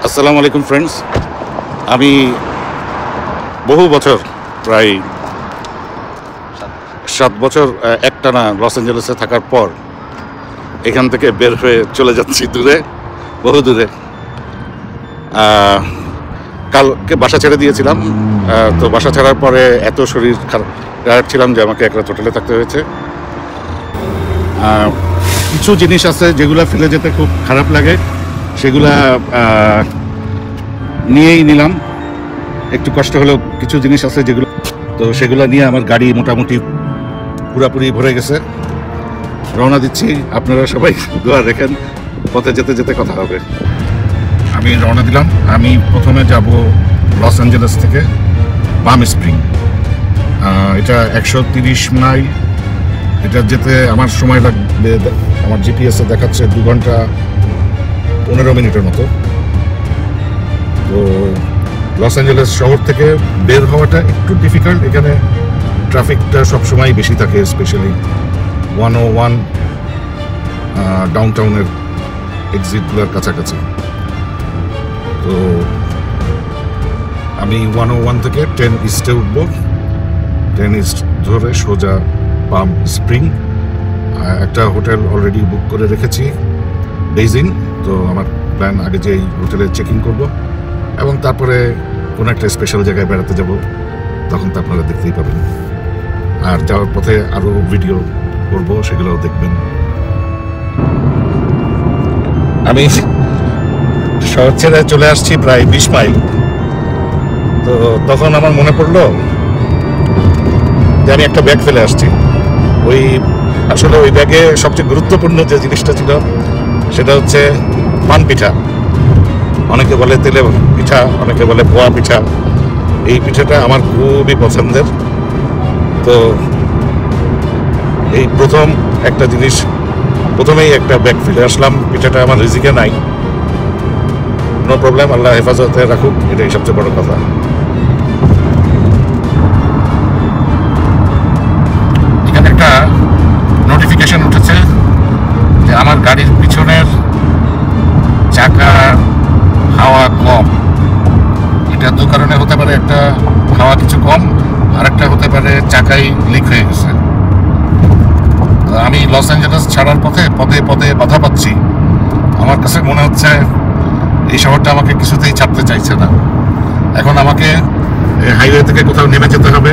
আসসালামু আলাইকুম ফ্রেন্ডস। আমি বহু বছর প্রায় 7 বছর একটানা লস অ্যাঞ্জেলেসে থাকার পর এখান থেকে বের হয়ে চলে যাচ্ছি দূরে, বহু দূরে। কালকে বাসা ছেড়ে দিয়েছিলাম, তো বাসা ছাড়ার পরে এত শরীর খারাপ টায়ার্ড ছিলাম যে আমাকে এক রাত হোটেলে থাকতে হয়েছে। কিছু জিনিস আছে যেগুলো ফেলে যেতে খুব খারাপ লাগে, সেগুলা নিয়েই নিলাম। একটু কষ্ট হলেও কিছু জিনিস আছে যেগুলো, তো সেগুলো নিয়ে আমার গাড়ি মোটামুটি পুরাপুরি ভরে গেছে। রওনা দিচ্ছি, আপনারা সবাই দোয়া রেখেন, পথে যেতে যেতে কথা হবে। আমি রওনা দিলাম। আমি প্রথমে যাব লস অ্যাঞ্জেলেস থেকে পাম স্প্রিং। এটা 130 মাইল। এটা যেতে আমার সময় লাগবে, আমার জিপিএসে দেখাচ্ছে 2 ঘন্টা 15 মিনিটের মতো। তো লস অ্যাঞ্জেলেস শহর থেকে বের হওয়াটা একটু ডিফিকাল্ট। এখানে ট্রাফিকটা সবসময় বেশি থাকে, স্পেশালি 101 ডাউনটাউনের এক্সিটগুলোর কাছাকাছি। তো আমি 101 থেকে 10 ইস্টে উঠবো। 10 ইস্ট ধরে সোজা পাম স্প্রিং। একটা হোটেল অলরেডি বুক করে রেখেছি, বেইজিং। তো আমার প্ল্যান আগে যে এই হোটেলে চেক ইন করবো এবং তারপরে কোনো একটা স্পেশাল জায়গায় বেড়াতে যাব, তখন তো আপনারা দেখতেই পাবেন। আর যাওয়ার পথে আরও ভিডিও করবো, সেগুলোও দেখবেন। আমি শহর ছেড়ে চলে আসছি প্রায় 20 মাইল। তো তখন আমার মনে পড়লো যে আমি একটা ব্যাগ ফেলে আসছি। আসলে ওই ব্যাগে সবচেয়ে গুরুত্বপূর্ণ যে জিনিসটা ছিল সেটা হচ্ছে পান পিঠা। অনেকে বলে তেলে পিঠা, অনেকে বলে পোয়া পিঠা। এই পিঠাটা আমার খুবই পছন্দের। তো এই প্রথম একটা জিনিস, প্রথমেই একটা ব্যাগ ফেলে আসলাম। পিঠাটা আমার রিজিকে নাই, নো প্রবলেম, আল্লাহ হেফাজতে রাখুক, এটাই সবচেয়ে বড় কথা। এখানে একটা নোটিফিকেশন উঠেছে যে আমার গাড়ির পিছনের চাকা হাওয়া কম। এটা দু কারণে হতে পারে, একটা হাওয়া কিছু কম, আর একটা হতে পারে চাকাই লিক হয়ে গেছে। আমি লস অ্যাঞ্জেলেস ছাড়ার পথে পদে পদে বাধা পাচ্ছি। আমার কাছে মনে হচ্ছে এই শহরটা আমাকে কিছুতেই ছাড়তে চাইছে না। এখন আমাকে হাইওয়ে থেকে কোথাও নেমে যেতে হবে,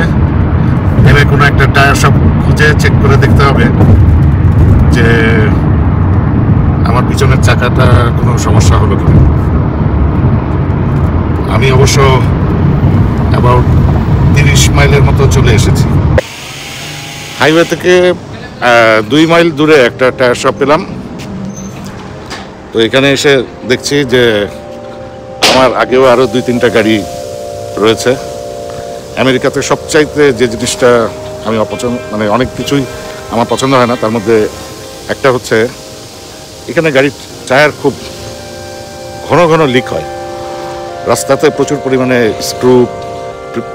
নেমে কোনো একটা টায়ার শপ খুঁজে চেক করে দেখতে হবে যে আমার পিছনের চাকাটা কোনো সমস্যা হলো কিনা। আমি অবশ্য অ্যাবাউট 30 মাইলের মতো চলে এসেছি। হাইওয়ে থেকে 2 মাইল দূরে একটা টায়ার শপ পেলাম। তো এখানে এসে দেখছি যে আমার আগেও আরও 2-3টা গাড়ি রয়েছে। আমেরিকাতে সবচাইতে যে জিনিসটা আমি মানে অনেক কিছুই আমার পছন্দ হয় না, তার মধ্যে একটা হচ্ছে এখানে গাড়ির টায়ার খুব ঘন ঘন লিক হয়। রাস্তাতে প্রচুর পরিমাণে স্ক্রু,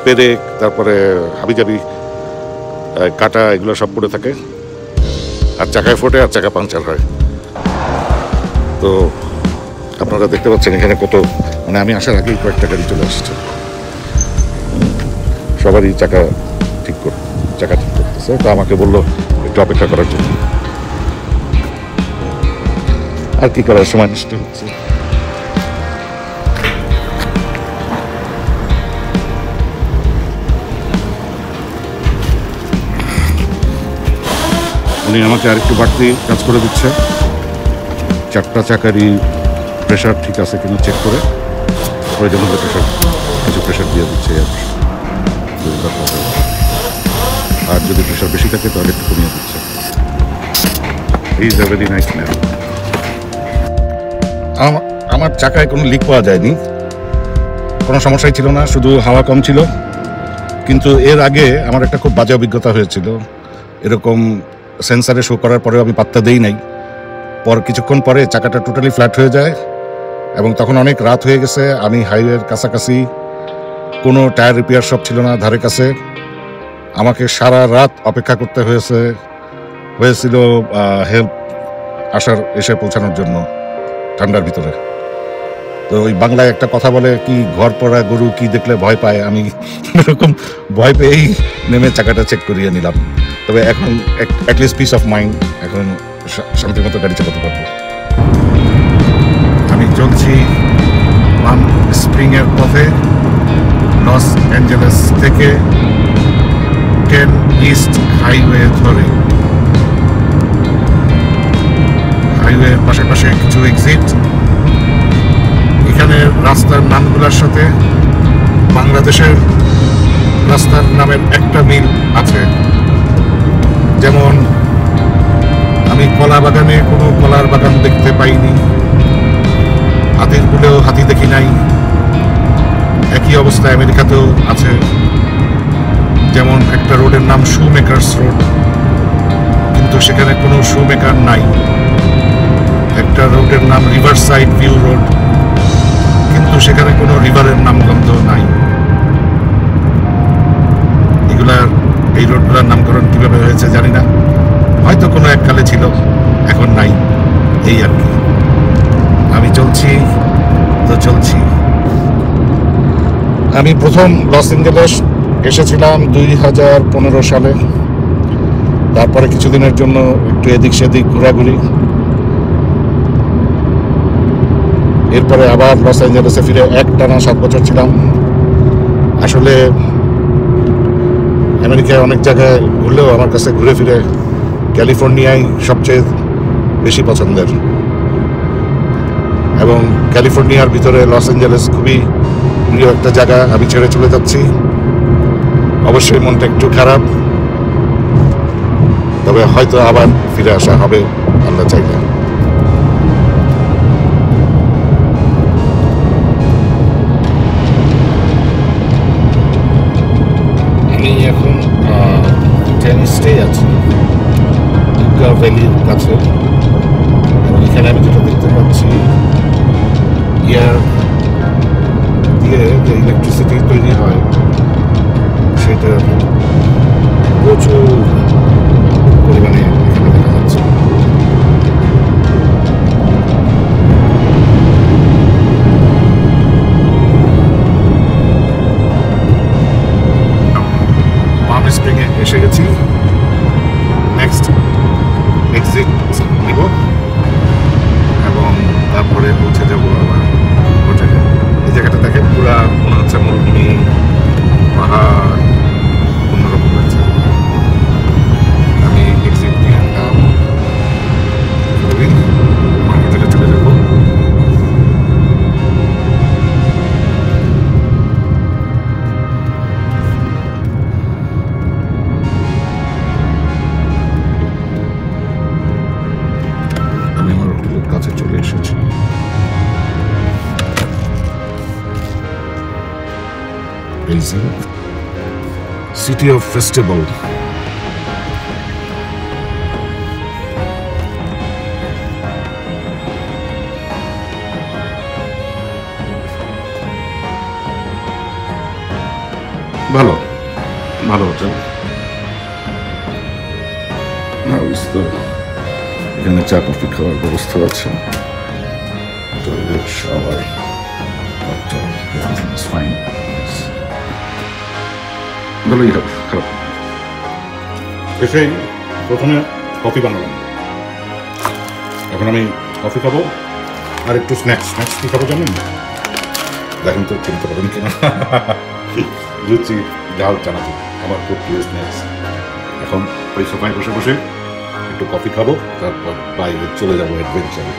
পেরেক, তারপরে হাবিজাবি কাটা, এগুলো সব পড়ে থাকে, আর চাকায় ফোটে আর চাকা পাংচার হয়। তো আপনারা দেখতে পাচ্ছেন এখানে কত, মানে আমি আসার আগেই কয়েকটা গাড়ি চলে আসছে, সবারই চাকা ঠিক করতেছে। তো আমাকে বললো একটু অপেক্ষা করার জন্য। আর কি করার, সময় নষ্ট হচ্ছে। উনি আমাকে আরেকটু বাড়তি কাজ করে দিচ্ছে। 4টা চাকারই প্রেশার ঠিক আছে কিনা চেক করে প্রয়োজন হলে কিছু প্রেশার দিয়ে দিচ্ছে। আর যদি প্রেশার বেশি থাকে তাহলে একটু কমিয়ে দিচ্ছে। Is a very nice man. আমার চাকায় কোনো লিক পাওয়া যায়নি, কোনো সমস্যাই ছিল না, শুধু হাওয়া কম ছিল। কিন্তু এর আগে আমার একটা খুব বাজে অভিজ্ঞতা হয়েছিল। এরকম সেন্সারে শো করার পরেও আমি পাত্তা দেই নাই। কিছুক্ষণ পরে চাকাটা টোটালি ফ্ল্যাট হয়ে যায় এবং তখন অনেক রাত হয়ে গেছে। আমি হাইওয়ের কাছাকাছি, কোনো টায়ার রিপেয়ার শপ ছিল না ধারে কাছে। আমাকে সারা রাত অপেক্ষা করতে হয়েছিল হেল্প এসে পৌঁছানোর জন্য ঠান্ডার ভিতরে। তো ওই বাংলায় একটা কথা বলে কি, ঘর পড়া গরু কি দেখলে ভয় পায়, আমি এরকম ভয় পেয়েই নেমে চাকাটা চেক করিয়ে নিলাম। তবে এখন অ্যাটলিস্ট পিস অফ মাইন্ড, এখন শান্তির মতো গাড়ি চালাতে পারবো। আমি চলছি পাম স্প্রিংয়ের পথে, লস অ্যাঞ্জেলেস থেকে 10 ইস্ট হাইওয়ে ধরে। হাইওয়ের পাশাপাশি কিছু এক্সিট। এখানে রাস্তার নামগুলোর সাথে বাংলাদেশের রাস্তার নামের একটা মিল আছে। যেমন আমি কলা বাগানে কোনো কলার বাগান দেখতে পাইনি, হাতির কুলেও হাতি দেখি নাই। একই অবস্থা আমেরিকাতেও আছে। যেমন একটা রোডের নাম শু মেকার্স রোড, কিন্তু সেখানে কোনো শু মেকার নাই। একটা রোডের নাম রিভার সাইড ভিউ রোড, কিন্তু সেখানে কোনো রিভারের নামগন্ধ নাই। এই রোডগুলোর নামকরণ কিভাবে হয়েছে জানি না, হয়তো কোনো এককালে ছিল, এখন নাই, এই আর কি। আমি চলছি তো চলছি। আমি প্রথম লস অ্যাঞ্জেলেস এসেছিলাম 2015 সালে। তারপরে কিছুদিনের জন্য একটু এদিক সেদিক ঘোরাঘুরি, এরপরে আবার লস অ্যাঞ্জেলেসে ফিরে একটানা 7 বছর ছিলাম। আসলে আমেরিকায় অনেক জায়গায় ঘুরলেও আমার কাছে ঘুরে ফিরে ক্যালিফোর্নিয়ায় সবচেয়ে বেশি পছন্দের, এবং ক্যালিফোর্নিয়ার ভিতরে লস অ্যাঞ্জেলেস খুবই প্রিয় একটা জায়গা। আমি ছেড়ে চলে যাচ্ছি, অবশ্যই মনটা একটু খারাপ, তবে হয়তো আবার ফিরে আসা হবে আল্লাহ চাইলে। আমি এখন টেনিসটাই আছি ইউকা ভ্যালির কাছে, এবং এখানে আমি যেটা দেখতে পাচ্ছি, ইয়ার দিয়ে যে ইলেকট্রিসিটি তৈরি হয় সেটা প্রচুর পরিমাণে এখানে দেখা যাচ্ছে। পাম স্প্রিংয়ে এসে গেছি, নেক্সট এক্সিট নিব এবং তারপরে পৌঁছে যাবো আবার হোটেলে। এই জায়গাটা দেখেন, পুরা মনে হচ্ছে মরুভূমি, পাহাড়, অন্যরকম আছে। আমি এক্সিট নিয়ে হোটেলে চলে যাব। আমি আমার হোটেলের কাছে চলে এসেছি। City of festival. ভালো ভালো হোটেল। এখানে চা কফি খাওয়ার ব্যবস্থা আছে, টয়লেট, শাওয়ার, ফাইন, ভালোই হবে, খারাপ। এসেই প্রথমে কফি বানালাম, এখন আমি কফি খাবো আর একটু স্ন্যাক্স কি খাবো জানেন? দেখেন তো চিনতে পারেন কিনা। লুচি, ঝাল, চানাচুর আমার খুব প্রিয় স্ন্যাক্স। এখন ওই সোফায় বসে বসে একটু কফি খাবো, তারপর বাইরে চলে যাবো অ্যাডভেঞ্চারে।